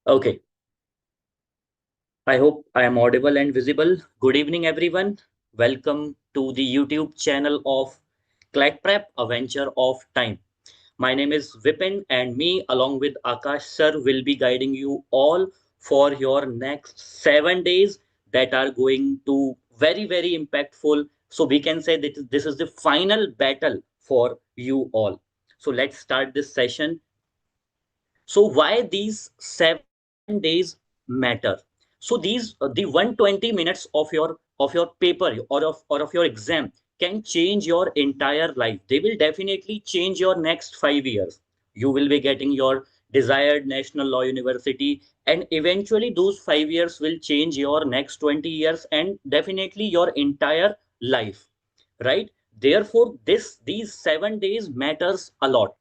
Okay, I hope I am audible and visible. Good evening, everyone. Welcome to the YouTube channel of CLAT Prep, a venture of time. My name is Vipin, and me, along with Akash sir, will be guiding you all for your next 7 days that are going to very impactful. So we can say that this is the final battle for you all. So let's start this session. So why these 7 days matter? So the 120 minutes of your paper or of your exam can change your entire life. They will definitely change your next 5 years. You will be getting your desired national law university, and eventually those 5 years will change your next 20 years and definitely your entire life, right? Therefore, these 7 days matters a lot,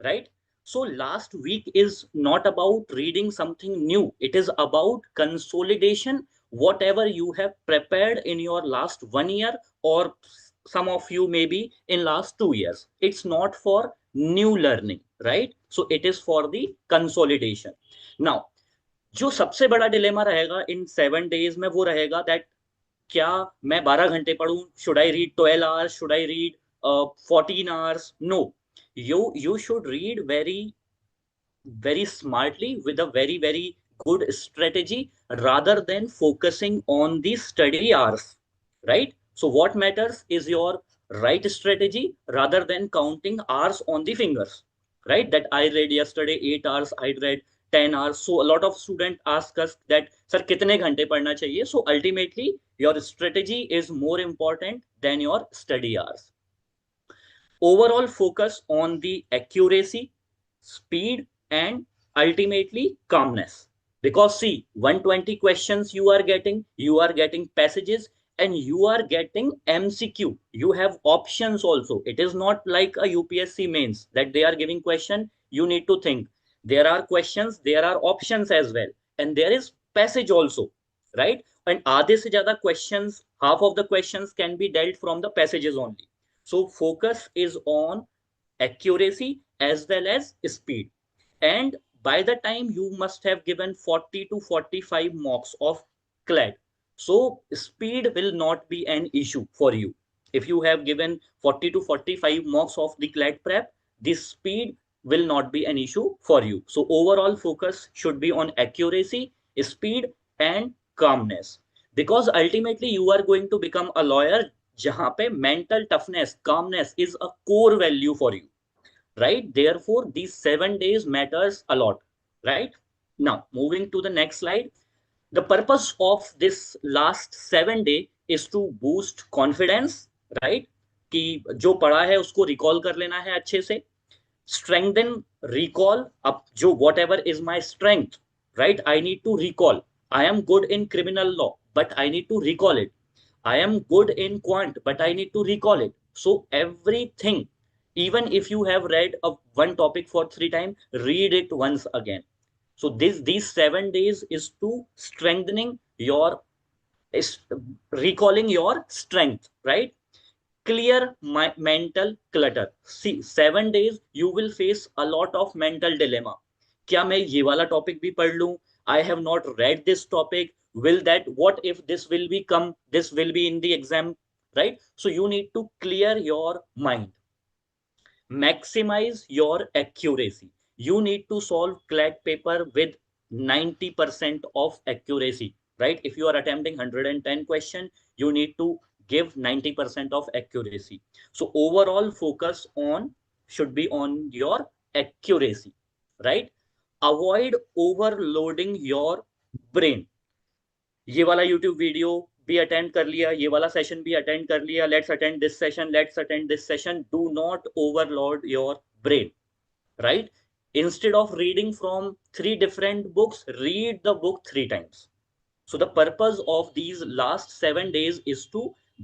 right? So last week is not about reading something new. It is about consolidation, whatever you have prepared in your last 1 year, or some of you maybe in last 2 years. It's not for new learning, right? So it is for the consolidation. Now, जो सबसे बड़ा dilemma रहेगा इन 7 days में वो रहेगा that क्या मैं 12 घंटे पढ़ूं? Should I read 12 hours? Should I read 14 hours? No, you should read very smartly with a very good strategy rather than focusing on the study hours, right? So what matters is your right strategy rather than counting hours on the fingers, right? That I read yesterday 8 hours, I read 10 hours. So a lot of students ask us that sir kitne ghante padhna chahiye? So ultimately your strategy is more important than your study hours. Overall focus on the accuracy, speed, and ultimately calmness. Because see, 120 questions you are getting passages, and you are getting MCQ. You have options also. It is not like a UPSC mains that they are giving question, you need to think. There are questions, there are options as well, and there is passage also, right? And आधे से ज़्यादा questions, half of the questions can be dealt from the passages only. So focus is on accuracy as well as speed. And by the time you must have given 40 to 45 mocks of CLAT, so speed will not be an issue for you. If you have given 40 to 45 mocks of the CLAT prep, this speed will not be an issue for you. So overall focus should be on accuracy, speed, and calmness. Because ultimately you are going to become a lawyer जहां पे mental toughness, calmness is a core value for you, right? Therefore, these 7 days matters a lot, right? Now, moving to the next slide. The purpose of this last 7 day is to boost confidence, right? कि जो पढ़ा है उसको recall कर लेना है अच्छे से. Strengthen recall up जो whatever is my strength, right? I need to recall. I am good in criminal law, but I need to recall it. I am good in quant, but I need to recall it. So everything, even if you have read one topic for 3 times, read it once again. So these 7 days is to strengthening your is recalling your strength, right? Clear my mental clutter. See, 7 days you will face a lot of mental dilemma. क्या मैं ये वाला topic भी पढ़ लूं? I have not read this topic. Will that, what if this will be come, this will be in the exam, right? So you need to clear your mind, maximize your accuracy. You need to solve CLAT paper with 90% of accuracy, right? If you are attempting 110 question, you need to give 90% of accuracy. So overall focus on should be on your accuracy, right? Avoid overloading your brain. ये वाला YouTube video भी attend कर लिया, ये वाला session भी attend कर लिया, let's attend this session, let's attend this session. Do not overload your brain, right? Instead of reading from 3 different books, read the book 3 times. So the purpose of these last 7 days is to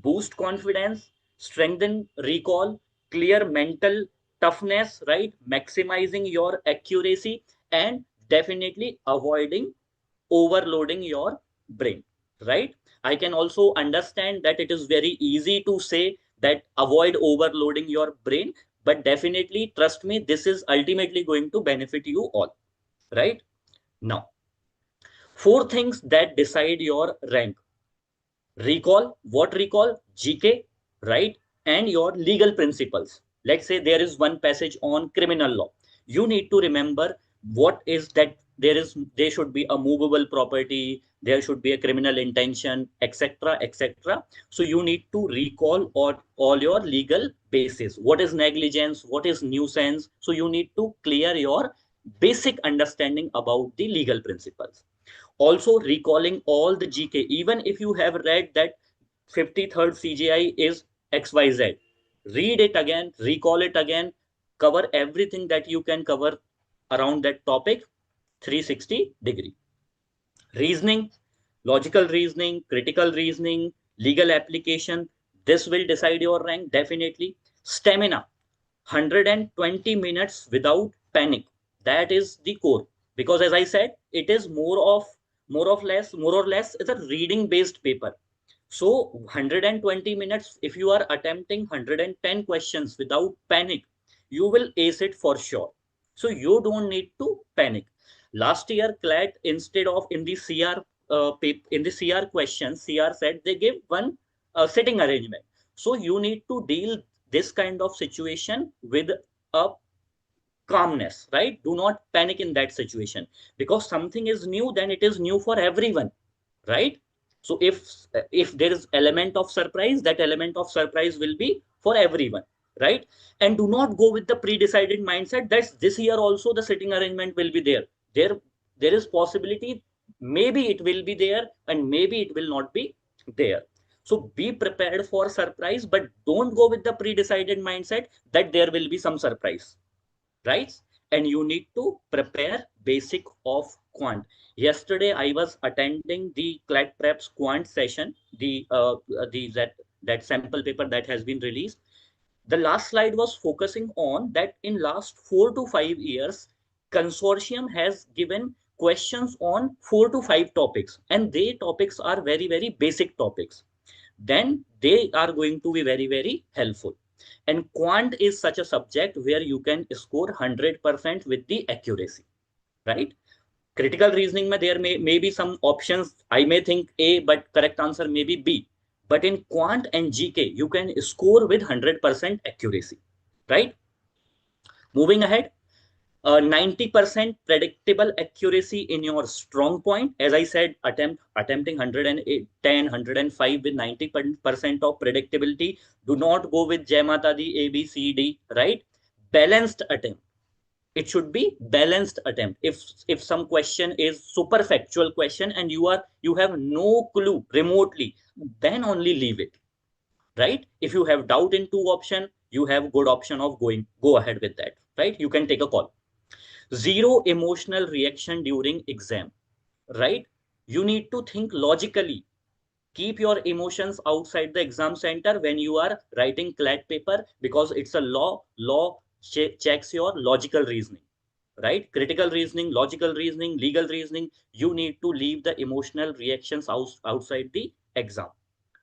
boost confidence, strengthen recall, clear mental toughness, right? Maximizing your accuracy, and definitely avoiding overloading your brain, right? I can also understand that it is very easy to say that avoid overloading your brain, but definitely trust me, this is ultimately going to benefit you all, right? Now, Four things that decide your rank. Recall, what recall? GK, right? And your legal principles. Let's say there is one passage on criminal law. You need to remember what is that. There should be a movable property, there should be a criminal intention, etc., etc. So you need to recall all your legal basis. What is negligence? What is nuisance? So you need to clear your basic understanding about the legal principles. Also recalling all the GK, even if you have read that 53rd CGI is XYZ, read it again, recall it again, cover everything that you can cover around that topic 360-degree. Reasoning, logical reasoning, critical reasoning, legal application, this will decide your rank definitely. Stamina, 120 minutes without panic. That is the core. Because as I said, it is more or less, it's a reading based paper. So 120 minutes, if you are attempting 110 questions without panic, you will ace it for sure. So you don't need to panic. Last year, CLAT, instead of in the in the CR questions, CR said they give one sitting arrangement. So you need to deal this kind of situation with a calmness, right? Do not panic in that situation, because something is new, then it is new for everyone, right? So if there is element of surprise, that element of surprise will be for everyone, right? And do not go with the pre-decided mindset that this year also the sitting arrangement will be there there is possibility, maybe it will be there and maybe it will not be there. So be prepared for surprise, but don't go with the pre-decided mindset that there will be some surprise, right? And you need to prepare basic of quant. Yesterday I was attending the CLAT Prep's quant session, the that sample paper that has been released. The last slide was focusing on that in last 4 to 5 years, consortium has given questions on 4 to 5 topics, and they topics are very basic topics. Then they are going to be very helpful. And quant is such a subject where you can score 100% with the accuracy, right? Critical reasoning there may be some options. I may think A, but correct answer may be B. But in quant and GK, you can score with 100% accuracy, right? Moving ahead, 90% predictable accuracy in your strong point. As I said, attempting 110, 105 with 90% of predictability. Do not go with Jai Mata Di, A, B, C, D, right? Balanced attempt. It should be balanced attempt. If some question is super factual question and you have no clue remotely, then only leave it, right? If you have doubt in two option, you have good option of go ahead with that, right? You can take a call. Zero emotional reaction during exam, right? You need to think logically. Keep your emotions outside the exam center when you are writing CLAT paper, because it's a law checks your logical reasoning, right? Critical reasoning, logical reasoning, legal reasoning. You need to leave the emotional reactions outside the exam,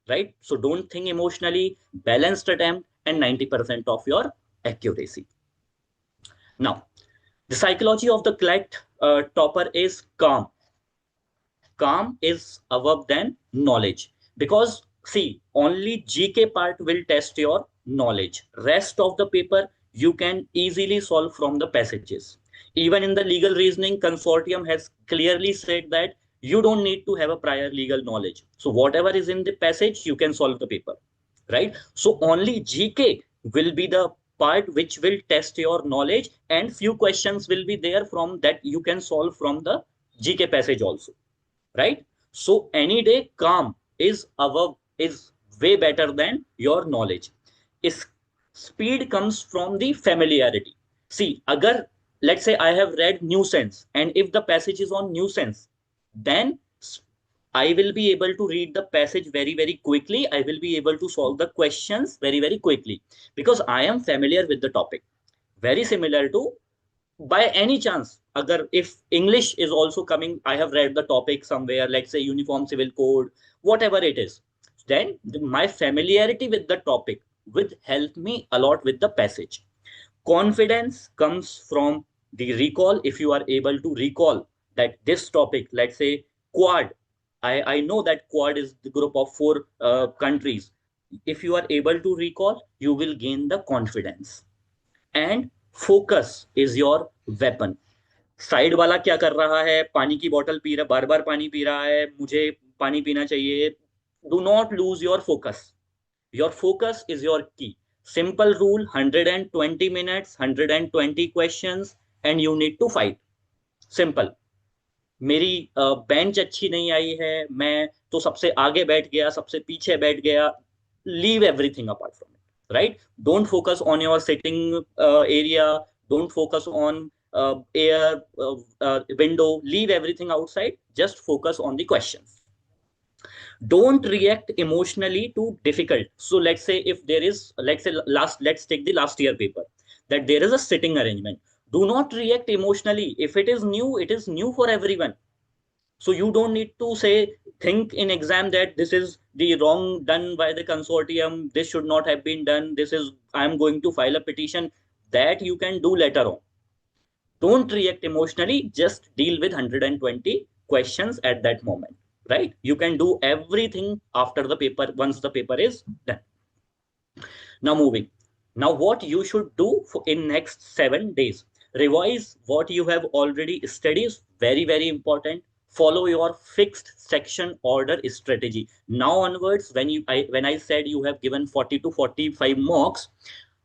right? So don't think emotionally. Balanced attempt and 90% of your accuracy. Now, the psychology of the CLAT topper is calm. Calm is above than knowledge, because see, only GK part will test your knowledge. Rest of the paper you can easily solve from the passages. Even in the legal reasoning, consortium has clearly said that you don't need to have a prior legal knowledge. So whatever is in the passage, you can solve the paper, right? So only GK will be the part which will test your knowledge, and few questions will be there from that you can solve from the GK passage also, right? So any day calm is way better than your knowledge. Is speed comes from the familiarity. See, agar let's say I have read nuisance, and if the passage is on nuisance, then I will be able to read the passage very quickly. I will be able to solve the questions very quickly, because I am familiar with the topic. Very similar to, by any chance, agar if English is also coming, I have read the topic somewhere, like say uniform civil code, whatever it is, then my familiarity with the topic would help me a lot with the passage. Confidence comes from the recall. If you are able to recall that this topic, let's say Quad. I know that Quad is the group of four countries. If you are able to recall, you will gain the confidence. And focus is your weapon. Side वाला क्या कर रहा है, पानी की बोतल P रहा, बार बार पानी पी रहा है, मुझे पानी पीना चाहिए. Do not lose your focus. Your focus is your key. Simple rule, 120 minutes, 120 questions, and you need to fight. Simple. मेरी बेंच अच्छी नहीं आई है, मैं तो सबसे आगे बैठ गया, सबसे पीछे बैठ गया. Leave everything apart from it, right? Don't focus on your sitting area. Don't focus on air, window. Leave everything outside. Just focus on the questions. Don't react emotionally to difficult. So let's say if there is, let's take the last year paper, that there is a sitting arrangement. Do not react emotionally. If it is new, it is new for everyone. So you don't need to say, think in exam that this is the wrong done by the consortium, this should not have been done, this is, I am going to file a petition. That you can do later on. Don't react emotionally, just deal with 120 questions at that moment, right? You can do everything after the paper, once the paper is done. Now moving. Now what you should do in next 7 days. Revise what you have already studied. Very, very important. Follow your fixed section order strategy. Now onwards, when I said you have given 40 to 45 marks,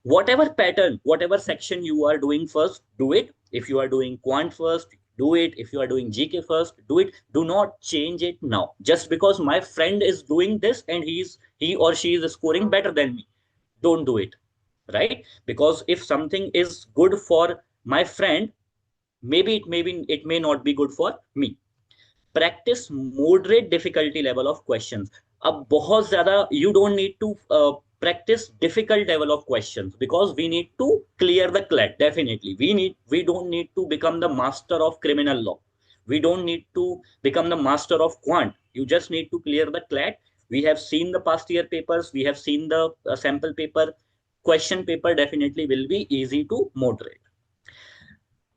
whatever pattern, whatever section you are doing first, do it. If you are doing quant first, do it. If you are doing GK first, do it. Do not change it now. Just because my friend is doing this and he or she is scoring better than me, don't do it, right? Because if something is good for my friend, maybe it may not be good for me. Practice moderate difficulty level of questions. अब बहुत ज्यादा you don't need to practice difficult level of questions, because we need to clear the CLAT. Definitely we don't need to become the master of criminal law. We don't need to become the master of quant. You just need to clear the CLAT. We have seen the past year papers, we have seen the sample paper. Question paper definitely will be easy to moderate.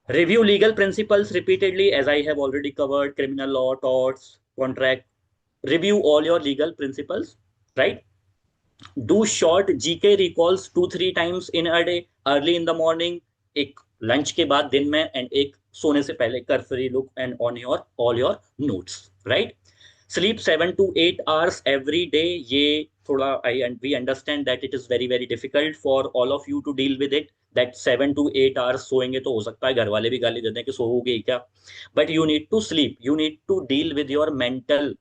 Review legal principles repeatedly, as I have already covered: criminal law, torts, contract. Review all your legal principles, right? Do short GK recalls 2-3 times in a day. Early in the morning, एक lunch के बाद दिन में, and एक सोने से पहले cursory look and on your all your notes, right? Sleep 7 to 8 hours every day. ये थोड़ा we understand that it is very, very difficult for all of you to deal with it. That 7 to 8 hours सोएंगे तो हो सकता है घर वाले भी गाली दे दें कि सोओगे क्या. But you need to sleep. You need to deal with your mental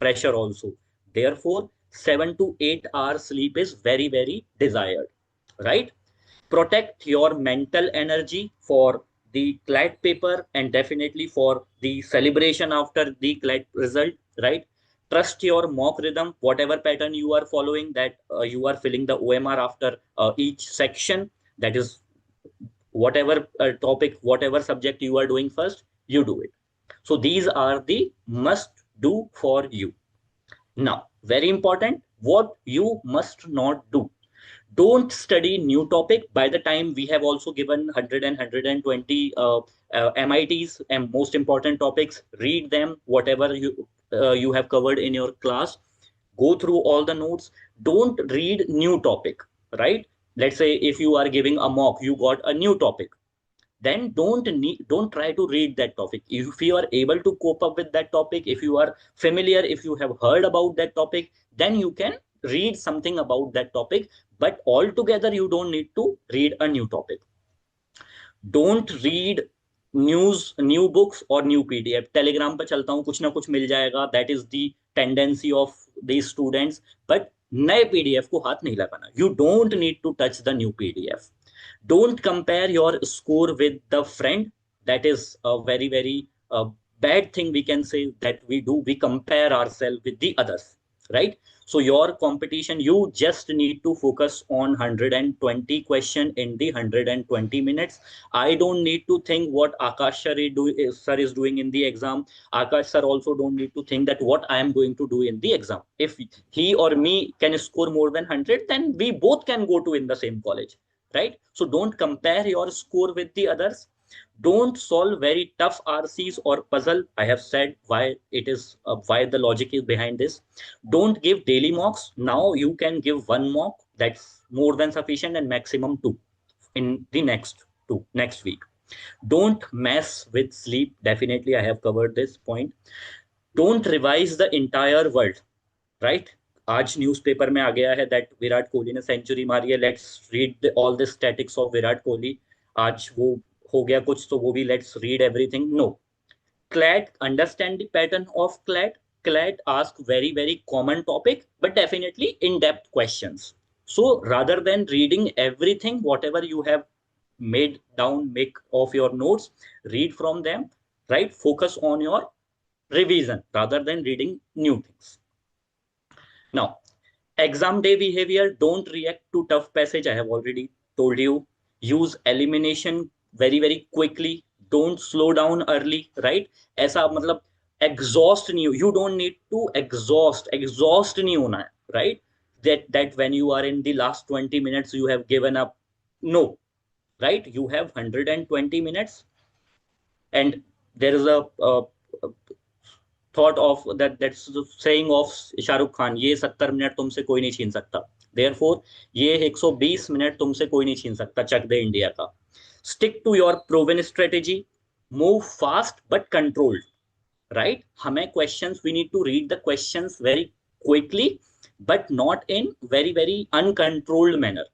pressure also. Therefore, 7 to 8 hours sleep is very, very desired, right? Protect your mental energy for the CLAT paper and definitely for the celebration after the CLAT result, right? Trust your mock rhythm, whatever pattern you are following, that you are filling the OMR after each section. That is, whatever topic, whatever subject you are doing first, you do it. So these are the must do for you. Now, very important, what you must not do. Don't study new topic. By the time we have also given 100 and 120 MITs and most important topics, read them, whatever you have covered in your class. Go through all the notes. Don't read new topic, right? Let's say if you are giving a mock, you got a new topic, then don't try to read that topic. If you are able to cope up with that topic, if you are familiar, if you have heard about that topic, then you can read something about that topic. But altogether, you don't need to read a new topic. Don't read new books और new PDF. Telegram पर चलता हूँ, कुछ ना कुछ मिल जाएगा. That is the tendency of the students. But नए पीडीएफ को हाथ नहीं लगाना. You don't need to touch the new PDF. Don't compare your score with the friend. That is a very, very bad thing we can say that we do. We compare ourselves with the others, right? So your competition, you just need to focus on 120 question in the 120 minutes. I don't need to think what Akash sir is doing in the exam. Akash sir also don't need to think that what I am going to do in the exam. If he or me can score more than 100, then we both can go to in the same college, right? So don't compare your score with the others. Don't solve very tough RCs or puzzle. I have said why it is, why the logic is behind this. Don't give daily mocks. Now you can give one mock. That's more than sufficient, and maximum two in the next week. Don't mess with sleep. Definitely, I have covered this point. Don't revise the entire world, right? आज newspaper में आ गया है that Virat Kohli ने century मारी है, let's read all the statics of Virat Kohli. आज वो हो गया कुछ तो वो भी let's read everything. No. CLAT, understand the pattern of CLAT. CLAT ask very, very common topic, but definitely in-depth questions. So rather than reading everything, whatever you have made down, make of your notes, read from them, right? Focus on your revision rather than reading new things. Now, exam day behavior, don't react to tough passage. I have already told you. Use elimination very, very quickly. Don't slow down early, right? ऐसा मतलब exhaust नहीं हो. You don't need to exhaust नहीं होना है, right? That when you are in the last 20 minutes, you have given up. No, right? You have 120 minutes, and there is a thought of that's saying of Shahrukh Khan, ये 70 minute तुमसे कोई नहीं छीन सकता. Therefore ये 120 मिनट तुमसे कोई नहीं छीन सकता. चक दे इंडिया का. Stick to your proven strategy. Move fast but controlled, right? हमें questions, we need to read the questions very quickly but not in very very uncontrolled manner.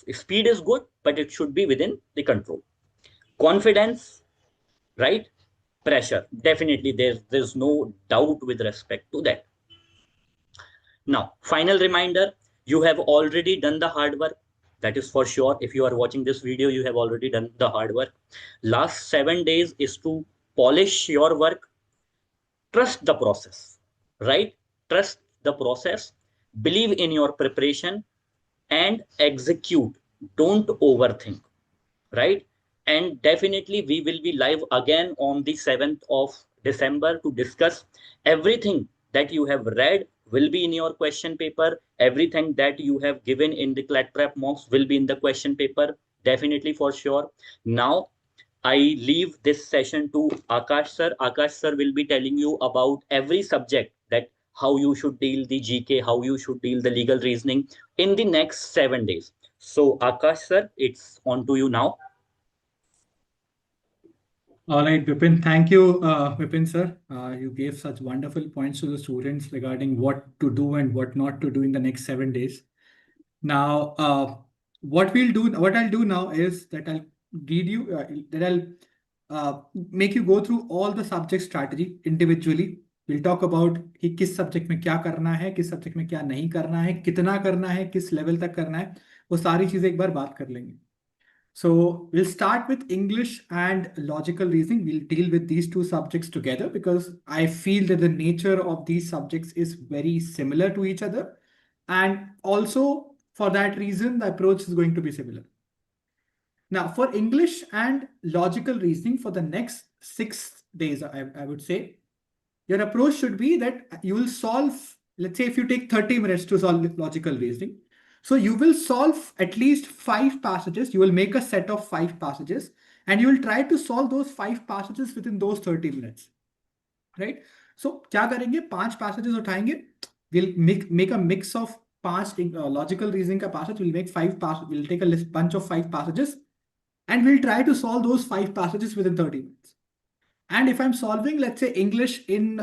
Speed is good but it should be within the control. Confidence, right? Pressure, definitely there's no doubt with respect to that. Now, final reminder, you have already done the hard work, that is for sure. If you are watching this video, you have already done the hard work. Last 7 days is to polish your work. Trust the process, right? Trust the process, believe in your preparation, and execute. Don't overthink, right? And definitely we will be live again on the 7th of December to discuss everything that you have read will be in your question paper. Everything that you have given in the CLAT Prep mocks will be in the question paper, definitely for sure. Now, I leave this session to Akash sir. Akash sir will be telling you about every subject, that how you should deal the GK, how you should deal the legal reasoning in the next 7 days. So Akash sir, it's on to you now. All right, Vipin. Thank you, Vipin sir. You gave such wonderful points to the students regarding what to do and what not to do in the next 7 days. Now, what I'll do now is that I'll read you, that I'll make you go through all the subject strategy individually. We'll talk about कि किस subject में क्या करना है, किस subject में क्या नहीं करना है, कितना करना है, किस लेवल तक करना है, वो सारी चीजें एक बार बात कर लेंगे. So we'll start with English and logical reasoning. We'll deal with these two subjects together because I feel that the nature of these subjects is very similar to each other. And also for that reason, the approach is going to be similar. Now for English and logical reasoning for the next 6 days, I would say, your approach should be that you will solve, let's say if you take 30 minutes to solve logical reasoning, so you will solve at least 5 passages. You will make a set of 5 passages and you will try to solve those 5 passages within those 30 minutes, right? So क्या करेंगे, 5 passages उठाएंगे. We'll make a mix of 5 logical reasoning का passage. We'll make 5 passages. We'll take a bunch of 5 passages and we'll try to solve those 5 passages within 30 minutes. And if I'm solving, let's say English in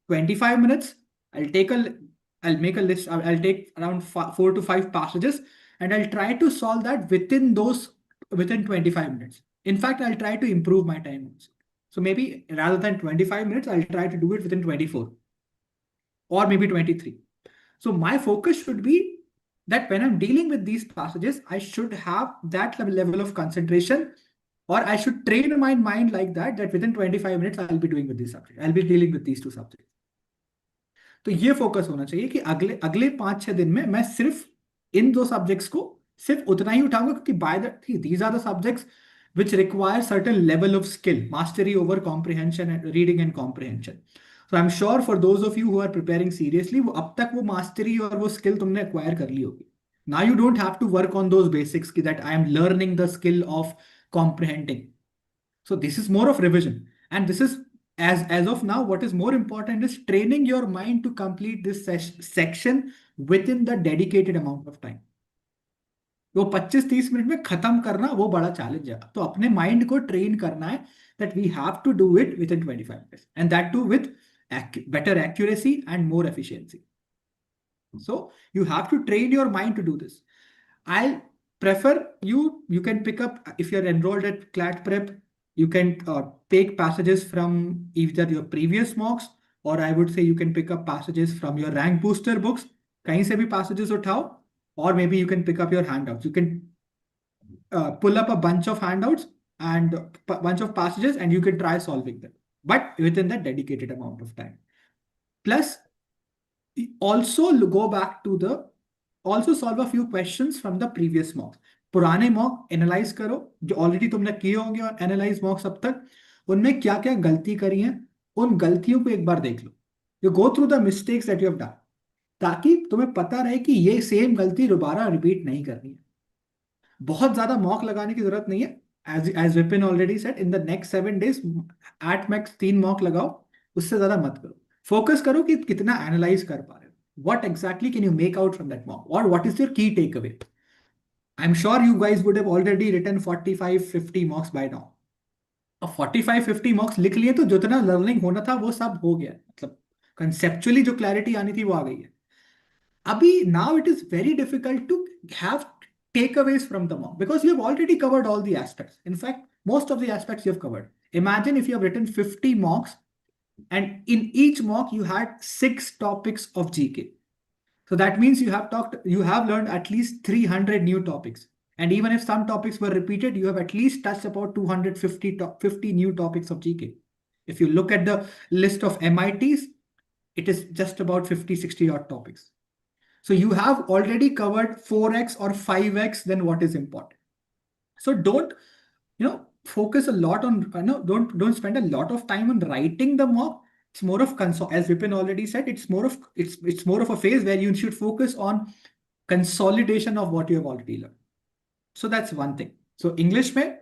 25 minutes, I'll make a list. I'll take around 4 to 5 passages and I'll try to solve that within 25 minutes. In fact, I'll try to improve my time also. So maybe rather than 25 minutes, I'll try to do it within 24 or maybe 23. So my focus should be that when I'm dealing with these passages, I should have that level of concentration, or I should train my mind like that within 25 minutes, I'll be doing with this subject. I'll be dealing with these 2 subjects. तो ये focus होना चाहिए कि अगले 5-6 दिन में मैं सिर्फ इन 2 सब्जेक्ट्स को सिर्फ उतना ही उठाऊंगा, क्योंकि these are the subjects which require certain level of skill, mastery over comprehension and reading and comprehension. So I'm sure for those of you who are preparing seriously, वो अब तक वो mastery और वो skill तुमने acquire कर ली होगी. Now you don't have to work on those basics that I am learning the skill of comprehending. So this is more of revision. And this is, as of now, what is more important is training your mind to complete this section within the dedicated amount of time. वो 25-30 minute में खत्म करना वो बड़ा challenge है, तो अपने mind को ट्रेन करना है that we have to do it within 25 minutes, and that too with better accuracy and more efficiency. So you have to train your mind to do this. I'll prefer you can pick up, if you're enrolled at CLAT Prep, you can take passages from either your previous mocks, or I would say you can pick up passages from your rank booster books. कहीं से भी passages उठाओ, or maybe you can pick up your handouts. You can pull up a bunch of handouts and a bunch of passages, and you can try solving them, but within that dedicated amount of time. Plus, also go back to the also solve a few questions from the previous mocks. पुराने mock analyse करो जो already तुमने किए होंगे, और analyse मॉक्स अब तक उनमें क्या क्या गलती करी है, उन गलतियों को एक बार देख लो. You go through the mistakes that you have done, ताकि तुम्हें पता रहे कि ये सेम गलती दोबारा रिपीट नहीं करनी है. बहुत ज्यादा मॉक लगाने की जरूरत नहीं है. As Vipin already said, in the next 7 days at max 3 mock लगाओ, उससे ज्यादा मत करो. फोकस करो कि कितना एनालाइज कर पा रहे हो. What exactly can you make out from that mock, or what is your key takeaway? I'm sure you guys would have already written 45-50 mocks by now. अब 45-50 mocks लिख लिए तो जितना लर्निंग होना था वो सब हो गया. मतलब कंसेप्चुअली जो क्लैरिटी आनी थी वो आ गई है. अभी now it is very difficult to have takeaways from the mock, because you have already covered all the aspects. In fact, most of the aspects you have covered. Imagine if you have written 50 mocks, and in each mock you had 6 topics of GK. So that means you have learned at least 300 new topics. And even if some topics were repeated, you have at least touched about 250 new topics of GK. If you look at the list of MITs, it is just about 50-60 odd topics. So you have already covered 4x or 5x than what is important. So don't, focus a lot on, don't spend a lot of time on writing the mock. It's more of as Vipin already said, it's more of a phase where you should focus on consolidation of what you have already learned. So that's one thing. So English में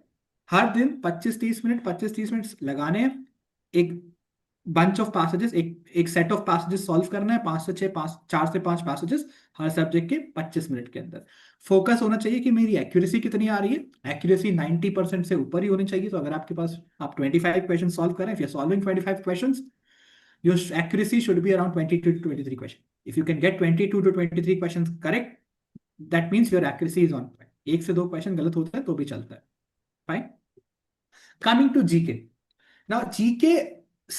हर दिन 25-30 minute लगाने हैं. एक bunch of passages, एक set of passages solve करना है. 4 से 5 passages हर subject के 25 मिनट के अंदर. फोकस होना चाहिए कि मेरी एक्यूरेसी कितनी आ रही है. एक्यूरेसी 90% से ऊपर ही होनी चाहिए. तो अगर आपके पास आप 25 क्वेश्चन सॉल्व करें, if you're solving 25 questions, your accuracy should be around 22 to 23 questions. If you can get 22 to 23 questions correct, that means your accuracy is on point. 1 से 2 क्वेश्चन गलत होता है तो भी चलता है. Fine. Coming to GK. Now GK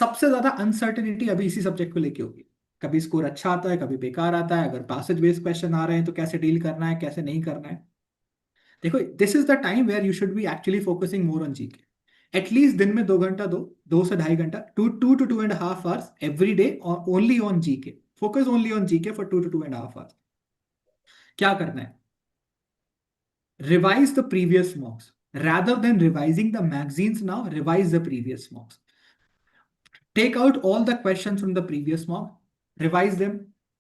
सबसे ज्यादा अनसर्टेनिटी अभी इसी सब्जेक्ट को लेके होगी. कभी स्कोर अच्छा आता है, कभी बेकार आता है. अगर पैसेज बेस्ड क्वेश्चन आ रहे हैं तो कैसे डील करना है, कैसे नहीं करना है. देखो, this is the time where you should be actually focusing more on GK. At least दिन में 2 घंटा दो, 2 से 2.5 घंटा, 2 to 2.5 hours every day only on GK. Focus only on GK for 2 to 2.5 hours. क्या करना है? Revise the previous mocks. Rather than revising the magazines now, revise the previous mocks. Take out all the questions from the previous mock, revise them,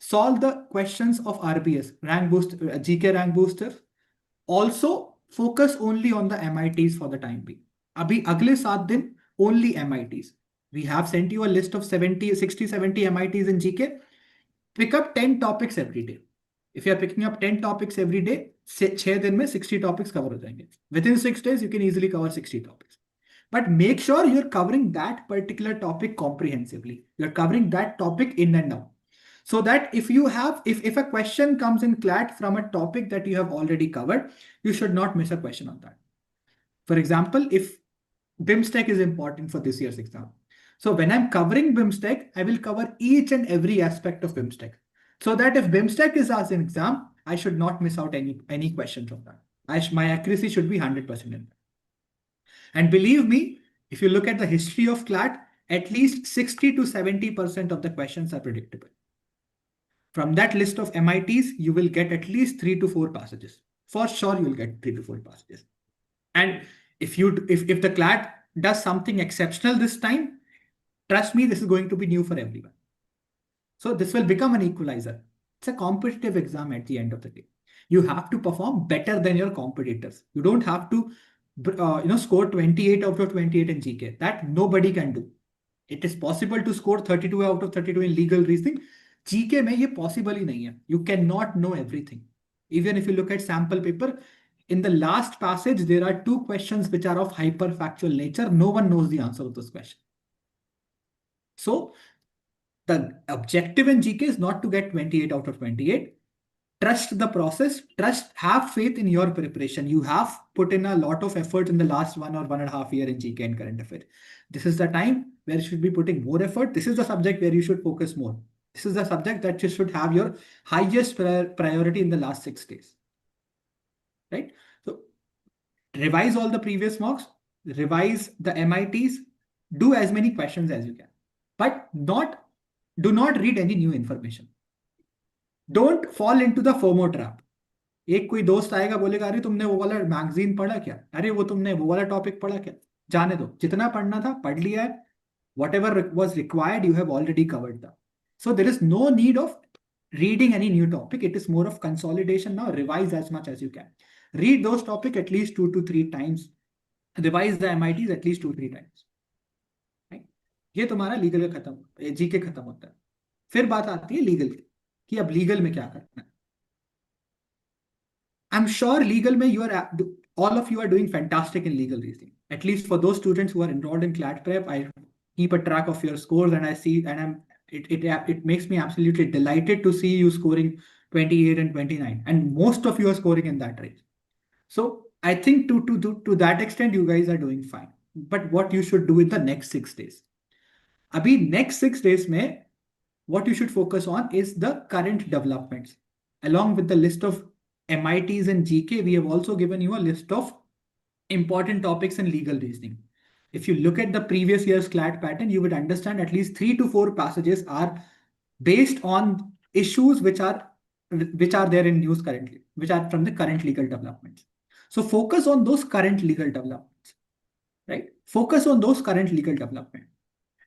solve the questions of RBS, rank boost, GK rank booster. Also, focus only on the MITs for the time being. Abhi agle 7 दिन only MITs. We have sent you a list of 60-70 MITs in GK. Pick up 10 topics every day. If you are picking up 10 topics every day, 6 दिन में 60 topics cover हो जाएंगे. Within 6 days, you can easily cover 60 topics. But make sure you're covering that particular topic comprehensively. You're covering that topic in and out. So that if a question comes in CLAT from a topic that you have already covered, you should not miss a question on that. For example, if BIMSTEC is important for this year's exam. So when I'm covering BIMSTEC, I will cover each and every aspect of BIMSTEC. So that if BIMSTEC is asked in exam, I should not miss out any question from that. My accuracy should be 100% in that. And believe me, if you look at the history of CLAT, at least 60 to 70% of the questions are predictable. From that list of MITs, you will get at least 3 to 4 passages. For sure, you will get 3 to 4 passages. And if the CLAT does something exceptional this time, trust me, this is going to be new for everyone. So this will become an equalizer. It's a competitive exam at the end of the day. You have to perform better than your competitors. You don't have to score 28 out of 28 in GK. That nobody can do. It is possible to score 32 out of 32 in legal reasoning. GK में ये possible ही नहीं है. You cannot know everything. Even if you look at sample paper, in the last passage, there are two questions which are of hyperfactual nature. No one knows the answer of those questions. So the objective in GK is not to get 28 out of 28. Trust the process, have faith in your preparation. You have put in a lot of effort in the last 1 or 1.5 years in GK and current affairs. This is the time where you should be putting more effort. This is the subject where you should focus more. This is the subject that you should have your highest priority in the last 6 days. Right? So revise all the previous mocks, revise the MITs, do as many questions as you can. But do not read any new information. Don't fall into the FOMO trap. एक कोई दोस्त आएगा बोलेगा अरे तुमने वो वाला magazine पढ़ा क्या, अरे वो तुमने वो वाला टॉपिक पढ़ा क्या, जाने दो, जितना पढ़ना था पढ़ लिया है. Whatever was required, you have already covered that. So there is no need of reading any new topic. It is more of consolidation now. Revise as much as you can. Read those topics at least 2 to 3 times. Revise the MITs at least 2 3 times. Right? ये तुम्हारा legal का खत्म, GK खत्म होता है. फिर बात आती है लीगल की कि अब लीगल में क्या करना है. I'm sure legal mein all of you are doing fantastic in legal reasoning. At least for those students who are enrolled in CLAT Prep, I keep a track of your scores and I see, and it makes me absolutely delighted to see you scoring 28 and 29, and most of you are scoring in that range. So I think to that extent, you guys are doing fine. But what you should do in the next 6 days? Abhi next 6 days mein, what you should focus on is the current developments. Along with the list of MITs and GK, we have also given you a list of important topics in legal reasoning. If you look at the previous year's CLAT pattern, you would understand at least 3 to 4 passages are based on issues which are there in news currently, which are from the current legal developments. So focus on those current legal developments, right? Focus on those current legal developments.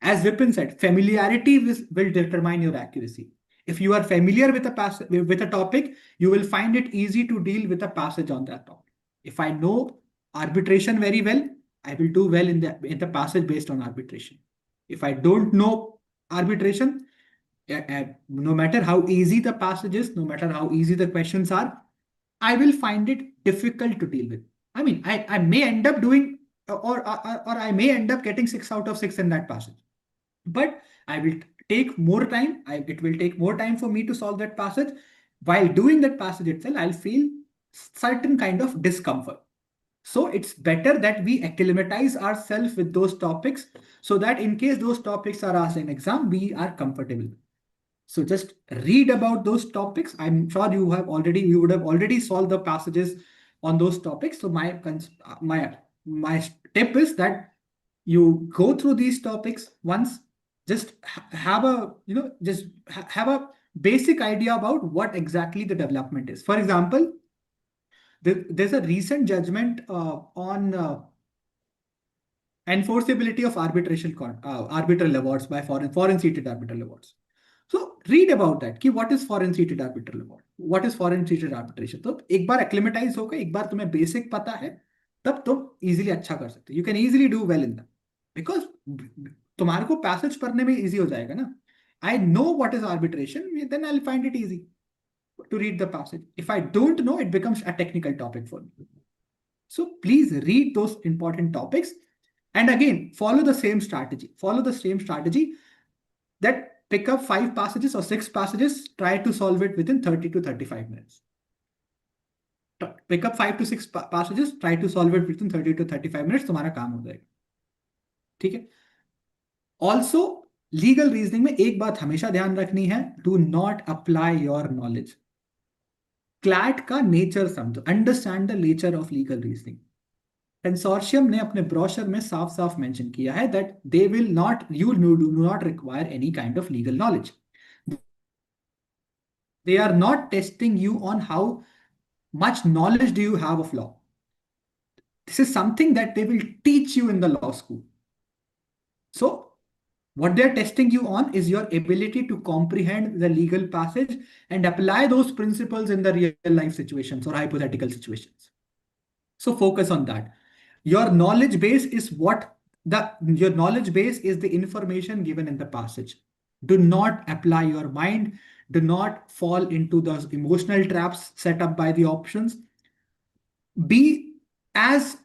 As Vipin said, familiarity will determine your accuracy. If you are familiar with a topic, you will find it easy to deal with a passage on that topic. If I know arbitration very well, I will do well in the passage based on arbitration. If I don't know arbitration, no matter how easy the passage is, no matter how easy the questions are, I will find it difficult to deal with. I mean, I may end up doing, or I may end up getting 6 out of 6 in that passage. But I will take more time. It will take more time for me to solve that passage. While doing that passage itself, I'll feel certain kind of discomfort. So it's better that we acclimatize ourselves with those topics so that in case those topics are asked in exam, we are comfortable. So just read about those topics. I'm sure you would have already solved the passages on those topics. So my tip is that you go through these topics once. Just have a basic idea about what exactly the development is. For example, there's a recent judgment on enforceability of arbitral awards by foreign seated arbitral awards. So read about that. कि what is foreign seated arbitral award? What is foreign seated arbitration? तो एक बार acclimatize होगा, एक बार तुम्हें basic पता है, तब तुम easily अच्छा कर सकते. You can easily do well in that because तुम्हारे को passage पढ़ने में easy हो जाएगा ना. I know what is arbitration, then I'll find it easy to read the passage. If I don't know, it becomes a technical topic for me. So please read those important topics. And again, follow the same strategy. Follow the same strategy that pick up 5 passages or 6 passages, try to solve it within 30 to 35 minutes. Pick up 5 to 6 passages, try to solve it within 30 to 35 minutes, तुम्हारा काम हो जाएगा. ठीक है? Also, legal reasoning में एक बात हमेशा ध्यान रखनी है, do not apply your knowledge. CLAT का nature समझो, understand the nature of legal reasoning. Consortium ने अपने ब्रोशर में साफ साफ मेंशन किया है that they will not, you do not require any kind of legal knowledge. They are not testing you on how much knowledge do you have of law. This is something that they will teach you in the law school. So what they're testing you on is your ability to comprehend the legal passage and apply those principles in the real life situations or hypothetical situations. So focus on that. Your knowledge base is your knowledge base is the information given in the passage. Do not apply your mind. Do not fall into those emotional traps set up by the options. Be as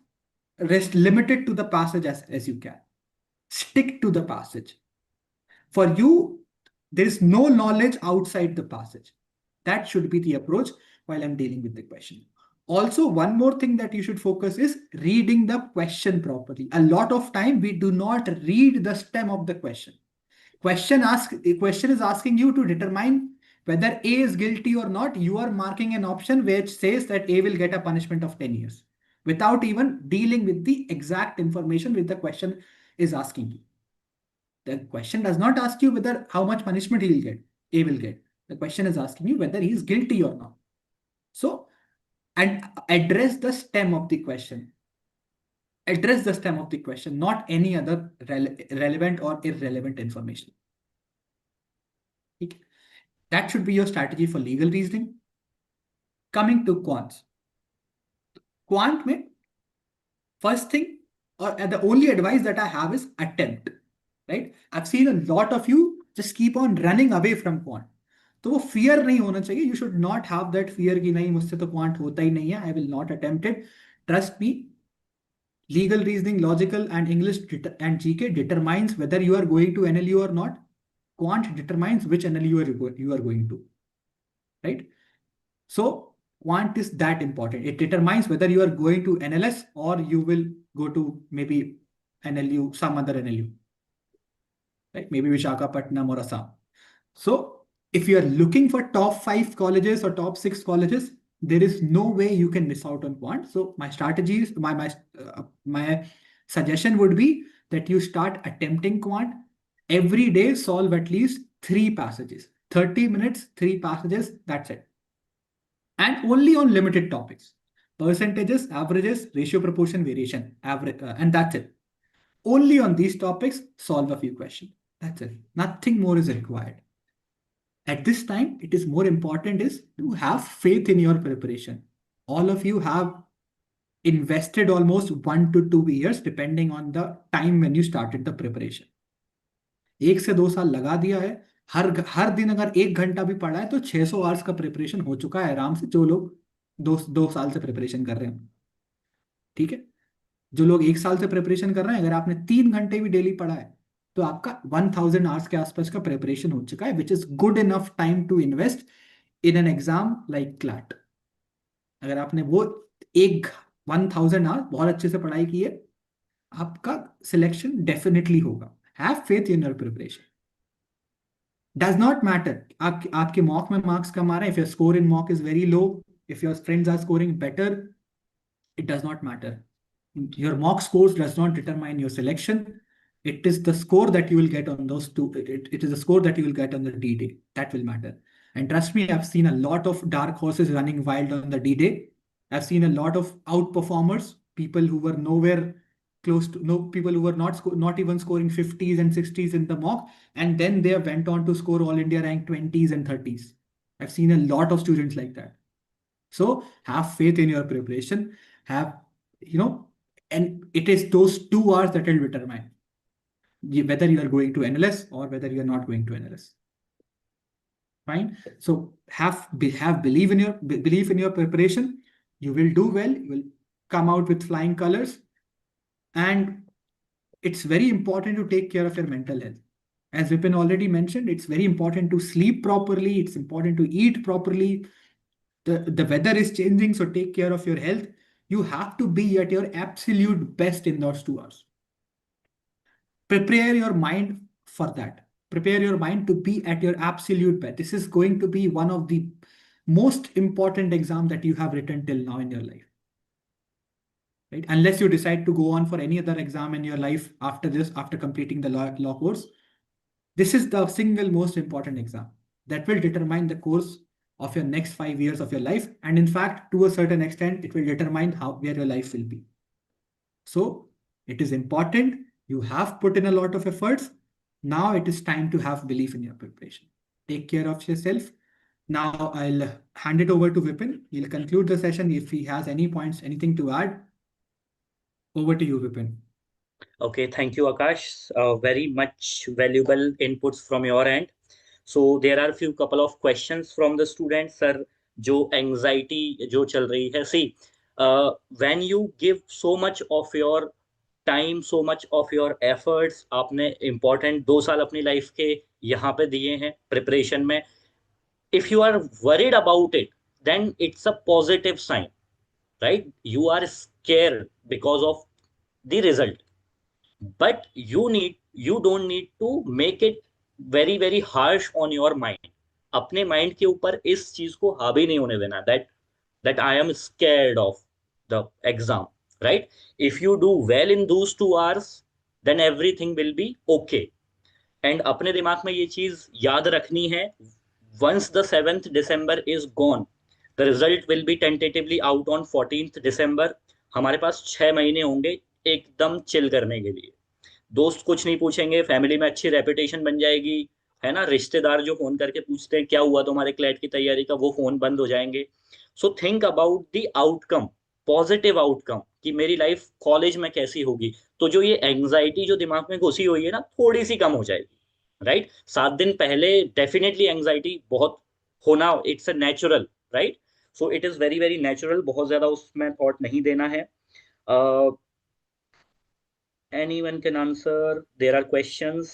limited to the passage as you can. Stick to the passage. For you, there is no knowledge outside the passage. That should be the approach while I'm dealing with the question. Also, one more thing that you should focus is reading the question properly. A lot of time we do not read the stem of the question. A question is asking you to determine whether A is guilty or not. You are marking an option which says that A will get a punishment of 10 years without even dealing with the exact information which the question is asking you. The question does not ask you whether how much punishment he will get, A will get. The question is asking you whether he is guilty or not. So, and address the stem of the question. Address the stem of the question, not any other relevant or irrelevant information. Okay. That should be your strategy for legal reasoning. Coming to quants. Quant mein, first thing, or the only advice that I have is attempt. Right? I've seen a lot of you just keep on running away from quant. तो वो fear नहीं होना चाहिए. You should not have that fear कि नहीं मुझसे तो quant होता ही नहीं है. I will not attempt it. Trust me, legal reasoning, logical and English and GK determines whether you are going to NLU or not. Quant determines which NLU you are going to. Right? So quant is that important. It determines whether you are going to NLS or you will go to maybe NLU, some other NLU. Right? Maybe Vishakhapatnam or Assam. So if you are looking for top 5 colleges or top 6 colleges, there is no way you can miss out on quant. So my strategies, my suggestion would be that you start attempting quant every day. Solve at least 3 passages, 30 minutes, 3 passages. That's it, and only on limited topics: percentages, averages, ratio, proportion, variation, average, and that's it. Only on these topics, solve a few questions. That's it. Nothing more is required. At this time, it is more important is to have faith in your preparation. All of you have invested almost 1 to 2 years, depending on the time when you started the preparation. 1 से 2 साल लगा दिया है. हर दिन अगर 1 घंटा भी पढ़ा है तो 600 आवर्स का प्रिपरेशन हो चुका है आराम से, जो लोग 2 साल से प्रिपरेशन कर रहे हैं. ठीक है. जो लोग 1 साल से प्रिपरेशन कर रहे हैं, अगर आपने 3 घंटे भी डेली पढ़ा है तो आपका 1000 आवर्स के आसपास का प्रिपरेशन हो चुका है, which is good enough time to invest in an exam like CLAT. अगर आपने वो एक 1000 आवर्स बहुत अच्छे से पढ़ाई की है, आपका सिलेक्शन डेफिनेटली होगा. Have faith in your preparation. Does not matter आपके मॉक में मार्क्स कम आ रहे हैं. If your score in mock is very low, if your friends are scoring better, it does not matter. Your mock scores does not determine your selection. It is the score that you will get on those two. It is the score that you will get on the D-Day. That will matter. And trust me, I've seen a lot of dark horses running wild on the D-Day. I've seen a lot of outperformers, people who were nowhere close to, no people who were not even scoring 50s and 60s in the mock, and then they went on to score all India rank 20s and 30s. I've seen a lot of students like that. So have faith in your preparation. Have, and it is those 2 hours that will determine whether you are going to NLS or whether you are not going to NLS. Fine. So have belief in your preparation. You will do well. You will come out with flying colors. And it's very important to take care of your mental health. As Vipin already mentioned, it's very important to sleep properly. It's important to eat properly. The weather is changing, so take care of your health. You have to be at your absolute best in those 2 hours. Prepare your mind for that. Prepare your mind to be at your absolute best. This is going to be one of the most important exams that you have written till now in your life. Right? Unless you decide to go on for any other exam in your life after this, after completing the law course, this is the single most important exam that will determine the course of your next 5 years of your life. And in fact, to a certain extent, it will determine where your life will be. So it is important. You have put in a lot of efforts. Now it is time to have belief in your preparation. Take care of yourself. Now I'll hand it over to Vipin. He'll conclude the session if he has any points, anything to add. Over to you, Vipin. Okay, thank you, Akash. Very much valuable inputs from your end. So there are a few couple of questions from the students, sir. जो anxiety जो चल रही है, see, when you give so much of your time, so much of your efforts, आपने important 2 साल अपनी life के यहाँ पे दिए हैं preparation में. If you are worried about it, then it's a positive sign, right? You are scared because of the result, but you don't need to make it very harsh on your mind. अपने mind के ऊपर इस चीज को हावी नहीं होने देना, that I am scared of the exam, right? If you do well in those 2 hours, then everything will be okay. And अपने दिमाग में ये चीज याद रखनी है, once the 7th December is gone, the result will be tentatively out on 14th December. हमारे पास 6 महीने होंगे एकदम चिल करने के लिए. दोस्त कुछ नहीं पूछेंगे, फैमिली में अच्छी रेपुटेशन बन जाएगी, है ना. रिश्तेदार जो फोन करके पूछते हैं क्या हुआ तुम्हारे क्लैट की तैयारी का, वो फोन बंद हो जाएंगे. So think about the outcome, positive outcome, कि मेरी लाइफ कॉलेज में कैसी होगी. तो जो ये एंग्जाइटी जो दिमाग में घुसी हुई है ना, थोड़ी सी कम हो जाएगी, राइट. 7 दिन पहले डेफिनेटली एंग्जाइटी बहुत होना, it's a natural, right. So it is very natural, बहुत ज्यादा उसमें थॉट नहीं देना है. Anyone can answer. There are questions.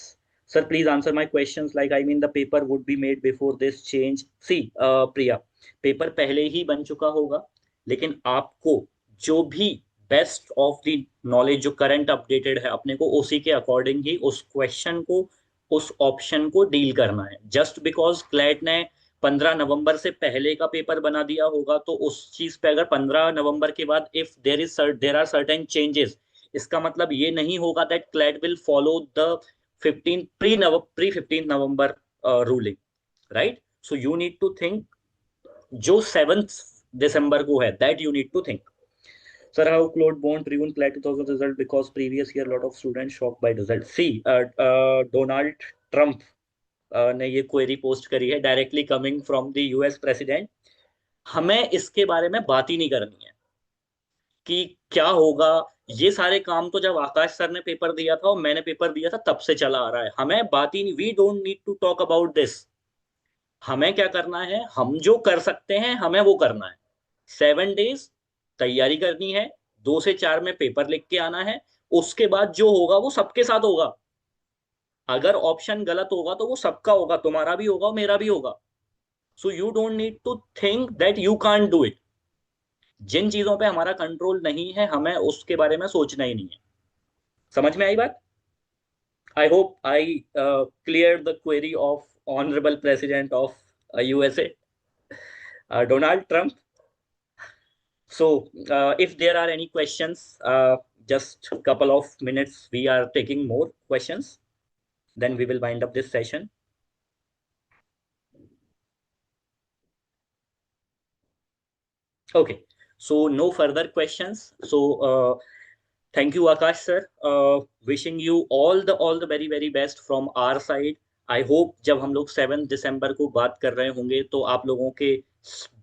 Sir, please answer my questions. Like, I mean, the paper would be made before this change. See, Priya, paper पहले ही बन चुका होगा, लेकिन आपको जो भी बेस्ट ऑफ द नॉलेज जो करंट अपडेटेड है, अपने को उसी के अकॉर्डिंग ही उस क्वेश्चन को, उस ऑप्शन को डील करना है. जस्ट बिकॉज क्लैट ने 15 नवंबर से पहले का पेपर बना दिया होगा, तो उस चीज पे अगर 15 नवंबर के बाद if there are certain changes, इसका मतलब ये नहीं होगा that CLAT will follow the 15 ruling, right. So you need to think जो 7th December को है, that you need to think. Sir, how Claude won't ruin CLAT 2000 result because previous year lot of students shocked by result. See, Donald Trump ने ये query post करी है directly coming from the US president. हमें इसके बारे में बात ही नहीं करनी है कि क्या होगा. ये सारे काम तो जब आकाश सर ने पेपर दिया था और मैंने पेपर दिया था तब से चला आ रहा है. हमें बात ही नहीं, we don't need to talk about this. हमें क्या करना है, हम जो कर सकते हैं हमें वो करना है. 7 डेज तैयारी करनी है, 2 से 4 में पेपर लिख के आना है. उसके बाद जो होगा वो सबके साथ होगा. अगर ऑप्शन गलत होगा तो वो सबका होगा, तुम्हारा भी होगा मेरा भी होगा. So you don't need to think that you can't do it. जिन चीजों पे हमारा कंट्रोल नहीं है, हमें उसके बारे में सोचना ही नहीं है. समझ में आई बात? I hope I clear the query of honourable president of USA, Donald Trump. So, if there are any questions, just a couple of minutes, we are taking more questions. Then we will wind up this session. Okay, so no further questions. So, thank you, Akash sir. Wishing you all the very best from our side. I hope जब हम लोग 7th December को बात कर रहे होंगे तो आप लोगों के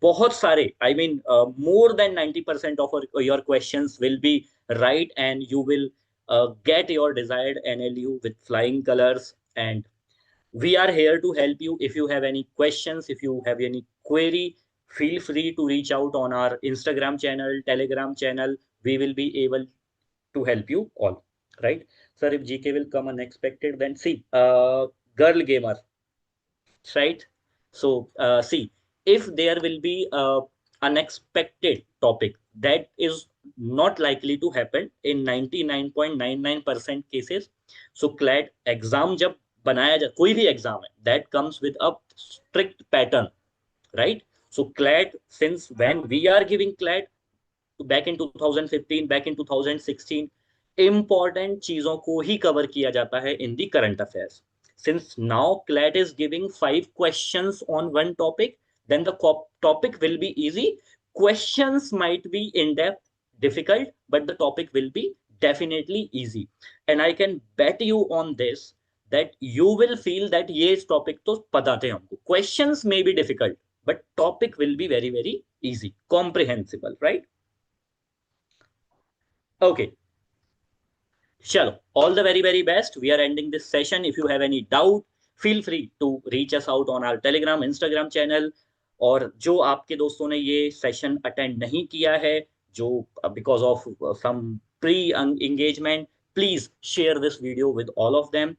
बहुत सारे, I mean more than 90% of your questions will be right and you will get your desired NLU with flying colors. And we are here to help you. If you have any questions, if you have any query, feel free to reach out on our Instagram channel, Telegram channel. We will be able to help you all, right. Sir, if GK will come unexpected, then see, girl gamer, right. So see, if there will be a unexpected topic, that is not likely to happen in 99.99% cases. So CLAT exam जब बनाया जा, कोई भी exam है, that comes with a strict pattern, right. So CLAT, since when we are giving CLAT, back in 2015, back in 2016, important चीजों को ही cover किया जाता है in the current affairs. Since now CLAT is giving 5 questions on one topic, then the topic will be easy. Questions might be in depth, difficult, but the topic will be definitely easy. And I can bet you on this that you will feel that ये इस topic तो पता थे हमको. Questions may be difficult, but topic will be very easy, comprehensible, right? Okay. चलो, all the very very best. We are ending this session. If you have any doubt, feel free to reach us out on our Telegram, Instagram channel. और जो आपके दोस्तों ने ये session attend नहीं किया है, जो because of some pre engagement, please share this video with all of them.